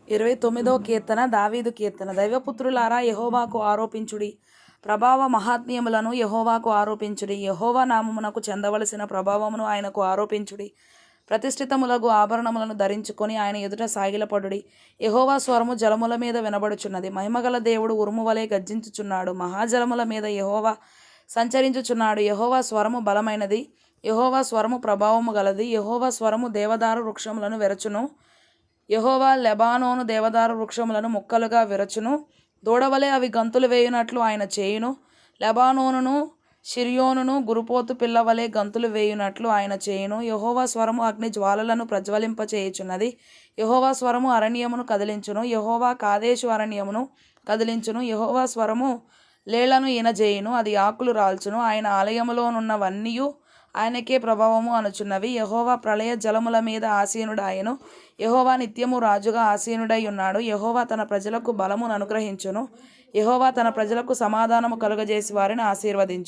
29వ కీర్తన దావీదు కీర్తన. దైవపుత్రులారా యెహోవాకు ఆరోపించుడి, ప్రభావ మహాత్మ్యములను యెహోవాకు ఆరోపించుడి. యెహోవా నామమునకు చెందవలసిన ప్రభావమును ఆయనకు ఆరోపించుడి. ప్రతిష్ఠితములగు ఆభరణములను ధరించుకొని ఆయన ఎదుట సాగిలపడుడి. యెహోవా స్వరము జలముల మీద వినబడుచున్నది. మహిమగల దేవుడు ఉరుము వలె గర్జించుచున్నాడు. మహాజలముల మీద యెహోవా సంచరించుచున్నాడు. యెహోవా స్వరము బలమైనది, యెహోవా స్వరము ప్రభావము గలది. యెహోవా స్వరము దేవదారు వృక్షములను వెరచును. యెహోవా లెబానోను దేవదారు వృక్షములను ముక్కలుగా విరచును. దూడవలే అవి గంతులు వేయునట్లు ఆయన చేయును. లెబానోనును షిర్యోనును గురుపోతు పిల్లవలే గంతులు వేయునట్లు ఆయన చేయును. యెహోవా స్వరము అగ్ని జ్వాలలను ప్రజ్వలింపచేయుచున్నది. యెహోవా స్వరము అరణ్యమును కదిలించును. యెహోవా కాదేషు అరణ్యమును కదిలించును. యెహోవా స్వరము లేళ్లను ఈనజేయును, అది ఆకులు రాల్చును. ఆయన ఆలయములోనున్నవన్నీయు ఆయనకే ప్రభావము అనుచున్నవి. యెహోవా ప్రళయ జలముల మీద ఆసీనుడాయెను. యెహోవా నిత్యము రాజుగా ఆసీనుడై ఉన్నాడు. యెహోవా తన ప్రజలకు బలమును అనుగ్రహించును. యెహోవా తన ప్రజలకు సమాధానము కలుగజేసి వారిని ఆశీర్వదించును.